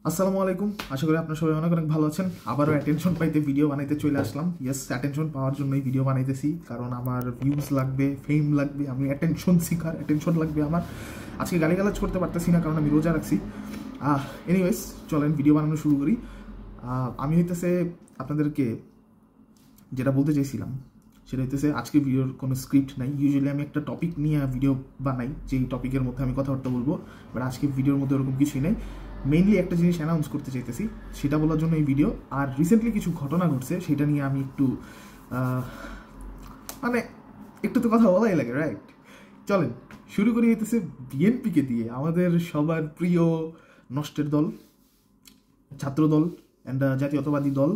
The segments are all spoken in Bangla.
আসসালামু আলাইকুম। আশা করি আপনার সবাই অনেক অনেক ভালো আছেন। আবারও অ্যাটেনশন পাইতে ভিডিও বানাইতে চলে আসলাম। ইয়েস, অ্যাটেনশন পাওয়ার জন্যই ভিডিও বানাইতেছি, কারণ আমার ভিউজ লাগবে, ফেম লাগবে, আমি অ্যাটেনশন শিখার, অ্যাটেনশন লাগবে আমার। আজকে গালিগালাজ করতে পারতেছি না কারণ আমি রোজা রাখছি। এনিওয়েজ, চলেন ভিডিও বানানো শুরু করি। আমি হইতেছে আপনাদেরকে যেটা বলতে চাইছিলাম সেটা হইতেছে, আজকে ভিডিওর কোনো স্ক্রিপ্ট নাই। ইউজুয়ালি আমি একটা টপিক নিয়ে ভিডিও বানাই, যেই টপিকের মধ্যে আমি কথাবার্তা বলবো, বাট আজকে ভিডিওর মধ্যে ওরকম কিছুই নেই। মেইনলি একটা জিনিস অ্যানাউন্স করতে চাইতেছি, সেটা বলার জন্য এই ভিডিও। আর রিসেন্টলি কিছু ঘটনা ঘটছে, সেটা নিয়ে আমি একটু মানে একটু তো কথা বলাই লাগে, রাইট? চলেন শুরু করি হইতেছে বিএনপিকে দিয়ে, আমাদের সবার প্রিয় নষ্টের দল, ছাত্রদল অ্যান্ড জাতীয়তাবাদী দল।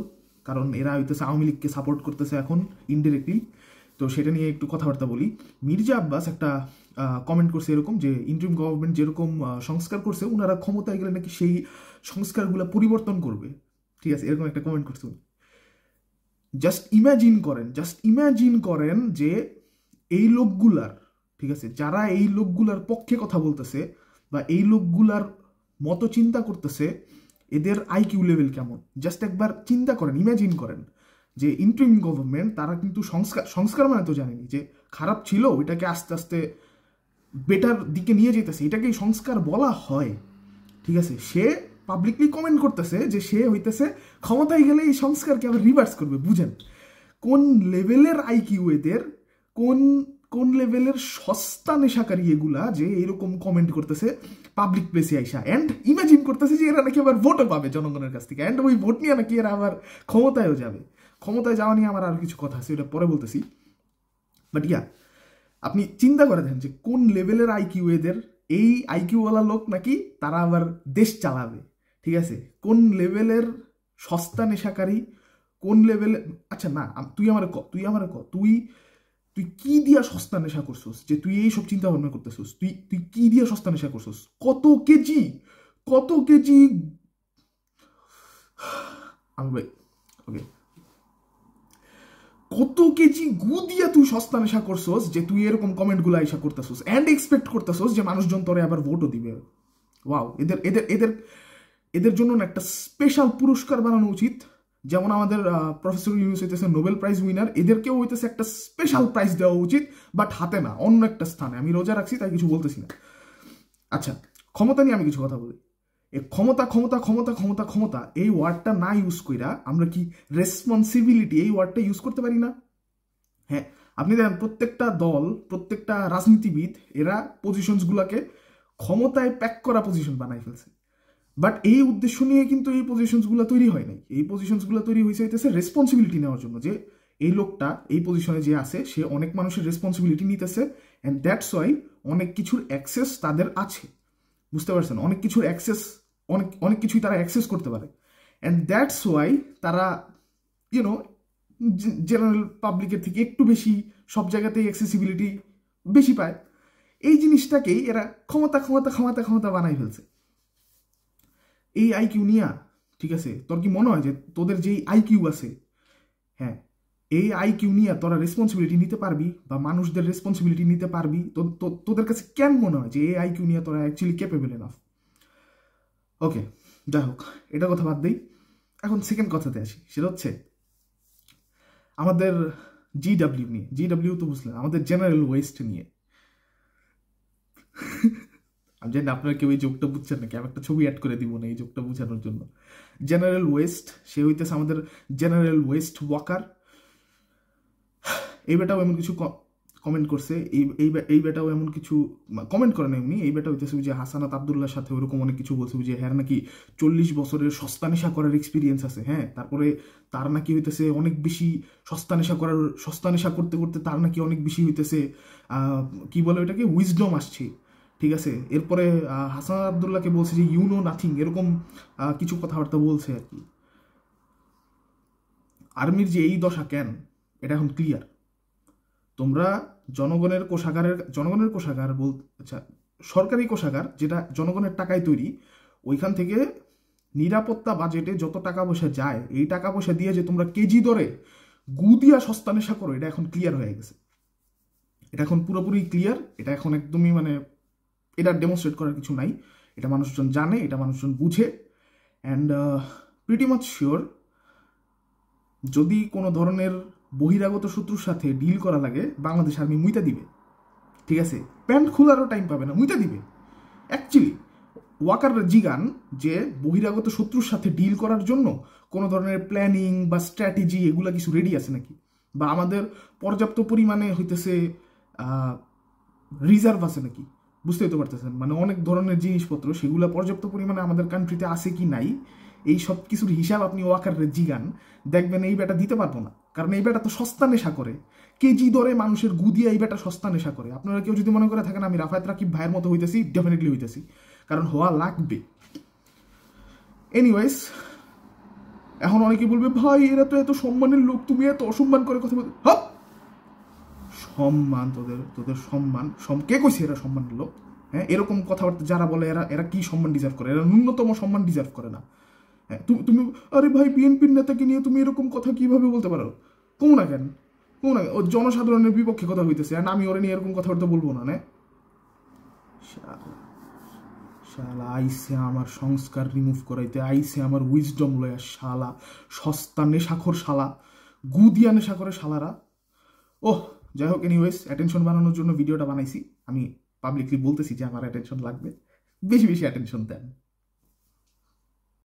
কারণ এরা হইতেছে আওয়ামী লীগকে সাপোর্ট করতেছে এখন ইনডিরেক্টলি। তো সেটা নিয়ে একটু কথাবার্তা বলি। মির্জা আব্বাস একটা কমেন্ট করছে এরকম যে, ইন্টারিম গভর্নমেন্ট যেরকম সংস্কার করছে, ওনারা ক্ষমতায় গেলে নাকি সেই সংস্কারগুলো পরিবর্তন করবে। ঠিক আছে, এরকম একটা কমেন্ট করছে। জাস্ট ইমাজিন করেন যে এই লোকগুলার, ঠিক আছে, যারা এই লোকগুলার পক্ষে কথা বলতেছে বা এই লোকগুলার মতো চিন্তা করতেছে, এদের আইকিউ লেভেল কেমন। জাস্ট একবার চিন্তা করেন, ইমাজিন করেন যে ইন্টারিম গভর্নমেন্ট, তারা কিন্তু সংস্কার মানে তো জানেনি যে খারাপ ছিল, ওইটাকে আস্তে আস্তে বেটার দিকে নিয়ে যেতেছে, এটাকেই সংস্কার বলা হয়। ঠিক আছে, সে পাবলিকলি কমেন্ট করতেছে যে সে হইতেছে ক্ষমতায় গেলে এই সংস্কারকে আবার রিভার্স করবে। বুঝেন কোন লেভেলের আইকিউ এদের, কোন কোন লেভেলের সস্তা নেশাকারী এগুলা, যে এরকম কমেন্ট করতেছে পাবলিক প্লেসে আইসা। অ্যান্ড ইমাজিন করতেছে যে এরা নাকি আবার ভোটও পাবে জনগণের কাছ থেকে, অ্যান্ড ওই ভোট নিয়ে নাকি এরা আবার ক্ষমতায়ও যাবে। ক্ষমতায় যাওয়া নিয়ে আমার আর কিছু কথা আছে, ওটা পরে বলতেছি। বাট ইয়া, আপনি চিন্তা করে দেখেন যে কোন লেভেলের আইকিউ এদের। এই আইকিউওয়ালা লোক নাকি তারা আবার দেশ চালাবে। ঠিক আছে, কোন লেভেলের সস্তা নেশাকারী, কোন লেভেলে। আচ্ছা না, তুই তুই কি দিয়া সস্তা নেশা করছিস যে তুই এই সব চিন্তা ভাবনা করতেছিস? তুই তুই কি দিয়া সস্তা নেশা করছিস? কত কেজি আমি ভাই, ওকে, কত কেজি গু দিয়া তুই সস্তা নেশা করছস যে তুই এরকম কমেন্টগুলো আইসা করতেছস অ্যান্ড এক্সপেক্ট করতেছস যে মানুষজন তোরে আবার ভোটও দিবে। ওয়াও, এদের এদের এদের এদের জন্য না একটা স্পেশাল পুরস্কার বানানো উচিত। যেমন আমাদের প্রফেসর ইউনূস হইতেছে নোবেল প্রাইজ উইনার, এদেরকেও হইতেছে একটা স্পেশাল প্রাইজ দেওয়া উচিত, বাট হাতে না, অন্য একটা স্থানে। আমি রোজা রাখছি তাই কিছু বলতেছি না। আচ্ছা, ক্ষমতা নিয়ে আমি কিছু কথা বলি। এই ক্ষমতা ক্ষমতা ক্ষমতা ক্ষমতা ক্ষমতা এই ওয়ার্ডটা না ইউজ কইরা আমরা কি রেসপন্সিবিলিটি এই ওয়ার্ডটা ইউজ করতে পারি না? হ্যাঁ, আপনি দেখেন প্রত্যেকটা দল, প্রত্যেকটা রাজনীতিবিদ, এরা পজিশনসগুলোকে ক্ষমতায় প্যাক করা পজিশন বানাই ফেলছে। বাট এই উদ্দেশ্য নিয়ে কিন্তু এই পজিশনসগুলো তৈরি হয় নাই। এই পজিশনসগুলো তৈরি হয়েছে হইতেছে রেসপন্সিবিলিটি নেওয়ার জন্য, যে এই লোকটা এই পজিশনে যে আছে সে অনেক মানুষের রেসপন্সিবিলিটি নিতেছে, অ্যান্ড দ্যাটস ওয়াই অনেক কিছুর অ্যাক্সেস তাদের আছে। বুঝতে পারছেন? অনেক কিছুর অ্যাক্সেস, অনেক অনেক কিছুই তারা অ্যাক্সেস করতে পারে, অ্যান্ড দ্যাটস ওয়াই তারা ইউনো জেনারেল পাবলিকের থেকে একটু বেশি সব জায়গাতেই অ্যাক্সেসিবিলিটি বেশি পায়। এই জিনিসটাকেই এরা ক্ষমতা ক্ষমতা ক্ষমতা ক্ষমতা বানাই ফেলছে। এই আইকিউ নিয়া, ঠিক আছে, তোর কি মনে হয় যে তোদের যেই আইকিউ আছে, হ্যাঁ, এই আইকিউ নিয়ে তোরা রেসপন্সিবিলিটি নিতে পারবি বা মানুষদের রেসপন্সিবিলিটি নিতে পারবি? তোদের কাছে কেন মনে হয় যে এই আইকিউ নিয়ে তোরা অ্যাকচুয়ালি ক্যাপেবল এনাফ? ওকে, যাই হোক, এটা কথা বাদ দিই। এখন সেকেন্ড কথাতে আসি, সেটা হচ্ছে আমাদের জিডাব্লিউ নিয়ে। জিডাব্লিউ তো বুঝলেন, আমাদের জেনারেল ওয়েস্ট নিয়ে। আমি জানি না আপনারা কেউ এই যোগটা বুঝছেন নাকি, আমি একটা ছবি অ্যাড করে দিব না এই যোগটা বোঝানোর জন্য। জেনারেল ওয়েস্ট, সে হইতেছে আমাদের জেনারেল ওয়েস্ট ওয়াকার। এই বেটাও এমন কিছু কমেন্ট করছে, এই বেটাও এমন কিছু কমেন্ট করেন এমনি। এই বেটা হইতেছে যে হাসানাত আবদুল্লার সাথে ওরকম অনেক কিছু বলছে, যে হ্যাঁ নাকি 40 বছরের সস্তা নেশা করার এক্সপিরিয়েন্স আছে। হ্যাঁ, তারপরে তার নাকি হইতেছে অনেক বেশি সস্তা নেশা করতে করতে তার নাকি অনেক বেশি হইতেছে কি বলে ওইটাকে, উইজডম আসছে। ঠিক আছে, এরপরে হাসান আবদুল্লাহকে বলছে যে ইউ নো নাথিং, এরকম কিছু কথাবার্তা বলছে আর কি। আর্মির যে এই দশা কেন, এটা এখন ক্লিয়ার। তোমরা জনগণের কোষাগার আচ্ছা, সরকারি কোষাগার যেটা জনগণের টাকায় তৈরি, ওইখান থেকে নিরাপত্তা বাজেটে যত টাকা পয়সা যায়, এই টাকা পয়সা দিয়ে যে তোমরা কেজি দরে গু দিয়া সস্তা নেশা করো, এটা এখন ক্লিয়ার হয়ে গেছে। এটা এখন পুরোপুরি ক্লিয়ার। এটা এখন একদমই মানে এটা ডেমনস্ট্রেট করার কিছু নাই। এটা মানুষজন জানে, এটা মানুষজন বুঝে। অ্যান্ড প্রিটি মাচ শিওর যদি কোনো ধরনের বহিরাগত শত্রুর সাথে ডিল করা লাগে বাংলাদেশ আর্মি মুইতা দিবে, ঠিক আছে? প্যান্ট খোলারও টাইম পাবে না, মুইতা দিবে। অ্যাকচুয়ালি ওয়াকার জিগান যে বহিরাগত শত্রুর সাথে ডিল করার জন্য কোনো ধরনের প্ল্যানিং বা স্ট্র্যাটেজি এগুলা কিছু রেডি আছে নাকি, বা আমাদের পর্যাপ্ত পরিমাণে হইতেছে রিজার্ভ আছে নাকি, বুঝতেই তো পারতেছেন। মানে অনেক ধরনের জিনিসপত্র সেগুলো পর্যাপ্ত পরিমাণে আমাদের কান্ট্রিতে আছে কি নাই, এই সব কিছুর হিসাব আপনি ওয়াকারের জিগান, দেখবেন এই বেটা দিতে পারবো না। কারণ এই বেটা তো সস্তা নেশা করে, কেজি দরে মানুষের গু দিয়ে এই বেটা সস্তা নেশা করে। আপনারা কেউ যদি মনে করে থাকেন আমি রাফায়েত রাকিব ভাইয়ের মতো হইতেছি, ডেফিনেটলি হইতেছি, কারণ হওয়া লাগবে। এনিওয়েজ, এখন অনেকে বলবে ভাই এরা তো এত সম্মানের লোক, তুমি এত অসম্মান করে কথা বলতে। হ্যাঁ, সম্মান, তোদের সম্মান, কে কইছে এরা সম্মানের লোক? হ্যাঁ, এরকম কথাবার্তা যারা বলে এরা এরা কি সম্মান ডিজার্ভ করে? এরা ন্যূনতম সম্মান ডিজার্ভ করে না। হ্যাঁ, তুমি আরে ভাই বিএনপির নেতাকে নিয়ে তুমি এরকম কথা কিভাবে বলতে পারো? কমু না কেন, কমু না, ও জনসাধারণের বিপক্ষে কথা হইতেছে, আর আমি ওরা নিয়ে এরকম কথাবার্তা বলবো না। না, শালা আইসে আমার সংস্কার রিমুভ করাইতে, আইসে আমার উইজডম লয়া, শালা সস্তা নেশাখোর, শালা গুদিয়া নেশা করে শালারা। ওহ, যাই হোক, এনিওয়েজ অ্যাটেনশন বানানোর জন্য ভিডিওটা বানাইছি। আমি পাবলিকলি বলতেছি যে আমার অ্যাটেনশন লাগবে, বেশি বেশি অ্যাটেনশন দেন।